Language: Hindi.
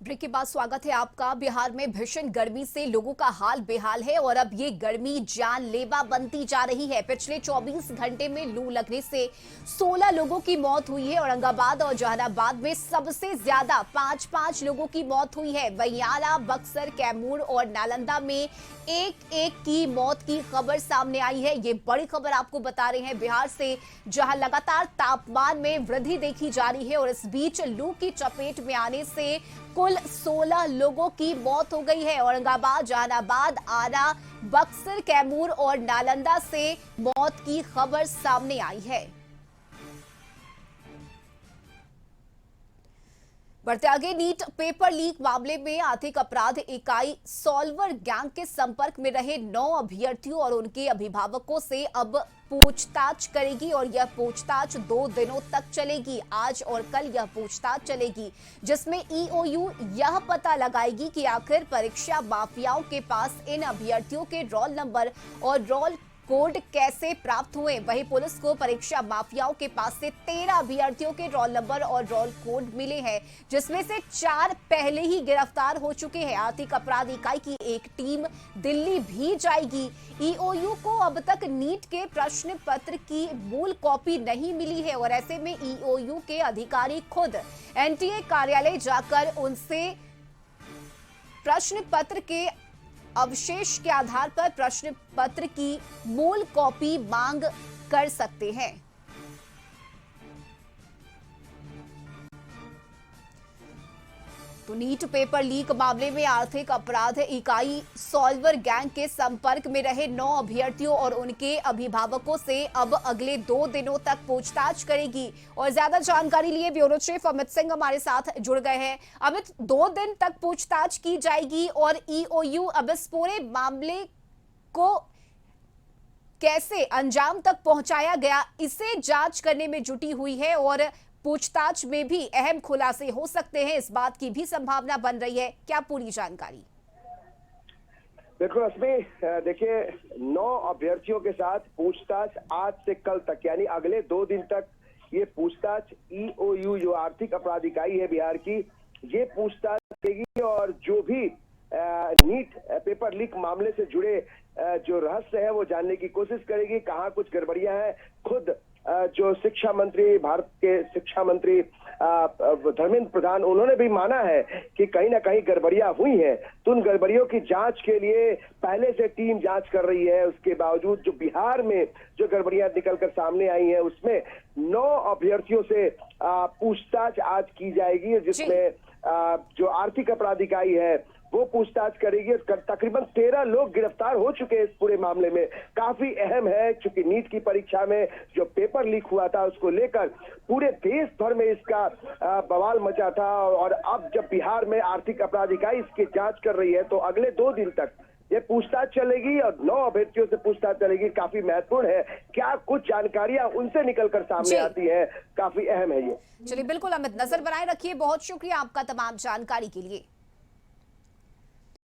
ब्रेक के बाद स्वागत है आपका। बिहार में भीषण गर्मी से लोगों का हाल बेहाल है और अब ये गर्मी जानलेवा बनती जा रही है। पिछले 24 घंटे में लू लगने से 16 लोगों की मौत हुई है। औरंगाबाद और जहानाबाद में सबसे ज्यादा 5 लोगों की मौत हुई है। बयाना, बक्सर, कैमूर और नालंदा में एक एक की मौत की खबर सामने आई है। ये बड़ी खबर आपको बता रहे हैं बिहार से, जहां लगातार तापमान में वृद्धि देखी जा रही है और इस बीच लू की चपेट में आने से कुल 16 लोगों की मौत हो गई है। औरंगाबाद, जहानाबाद, आरा, बक्सर, कैमूर और नालंदा से मौत की खबर सामने आई है। बढ़ते आगे, नीट पेपर लीक मामले में आर्थिक अपराध इकाई सॉल्वर गैंग के संपर्क में रहे 9 अभ्यर्थियों और उनके अभिभावकों से अब पूछताछ करेगी और यह पूछताछ 2 दिनों तक चलेगी। आज और कल यह पूछताछ चलेगी, जिसमें ईओयू यह पता लगाएगी कि आखिर परीक्षा माफियाओं के पास इन अभ्यर्थियों के रोल नंबर और रोल कोड कैसे प्राप्त हुए। वहीं पुलिस को परीक्षा माफियाओं के पास से 13 अभ्यर्थियों के रोल नंबर और रोल कोड मिले हैं, जिसमें से 4 पहले ही गिरफ्तार हो चुके हैं। आर्थिक अपराध इकाई की एक टीम दिल्ली भी जाएगी। ईओयू को अब तक नीट के प्रश्न पत्र की मूल कॉपी नहीं मिली है और ऐसे में ईओयू के अधिकारी खुद एनटीए कार्यालय जाकर उनसे प्रश्न पत्र के अवशेष के आधार पर प्रश्न पत्र की मूल कॉपी मांग कर सकते हैं। तो नीट पेपर लीक मामले में आर्थिक अपराध इकाई सॉल्वर गैंग के संपर्क में रहे 9 अभ्यर्थियों और उनके अभिभावकों से अब अगले 2 दिनों तक पूछताछ करेगी। और ज्यादा जानकारी लिए ब्यूरो चीफ अमित सिंह हमारे साथ जुड़ गए हैं। अमित, 2 दिन तक पूछताछ की जाएगी और ईओयू अब इस पूरे मामले को कैसे अंजाम तक पहुंचाया गया, इसे जांच करने में जुटी हुई है और पूछताछ में भी अहम खुलासे हो सकते हैं, इस बात की भी संभावना बन रही है। क्या पूरी जानकारी? देखो रश्मि, देखिए 9 अभ्यर्थियों के साथ पूछताछ आज से कल तक यानी अगले 2 दिन तक ये पूछताछ ईओयू जो आर्थिक अपराध इकाई है बिहार की, ये पूछताछ करेगी और जो भी नीट पेपर लीक मामले से जुड़े जो रहस्य है वो जानने की कोशिश करेगी। कहाँ कुछ गड़बड़ियां हैं, खुद जो शिक्षा मंत्री, भारत के शिक्षा मंत्री धर्मेंद्र प्रधान, उन्होंने भी माना है कि कहीं ना कहीं गड़बड़ियां हुई हैं। तो उन गड़बड़ियों की जांच के लिए पहले से टीम जांच कर रही है। उसके बावजूद जो बिहार में जो गड़बड़ियां निकलकर सामने आई हैं, उसमें 9 अभ्यर्थियों से पूछताछ आज की जाएगी, जिसमें जो आर्थिक अपराध इकाई है वो पूछताछ करेगी। तकरीबन 13 लोग गिरफ्तार हो चुके हैं इस पूरे मामले में। काफी अहम है क्योंकि नीट की परीक्षा में जो पेपर लीक हुआ था उसको लेकर पूरे देश भर में इसका बवाल मचा था और अब जब बिहार में आर्थिक अपराध इकाई इसकी जांच कर रही है तो अगले 2 दिन तक ये पूछताछ चलेगी और 9 अभ्यर्थियों से पूछताछ चलेगी। काफी महत्वपूर्ण है, क्या कुछ जानकारियां उनसे निकलकर सामने आती है, काफी अहम है ये। चलिए, बिल्कुल अमित, नजर बनाए रखिए। बहुत शुक्रिया आपका तमाम जानकारी के लिए।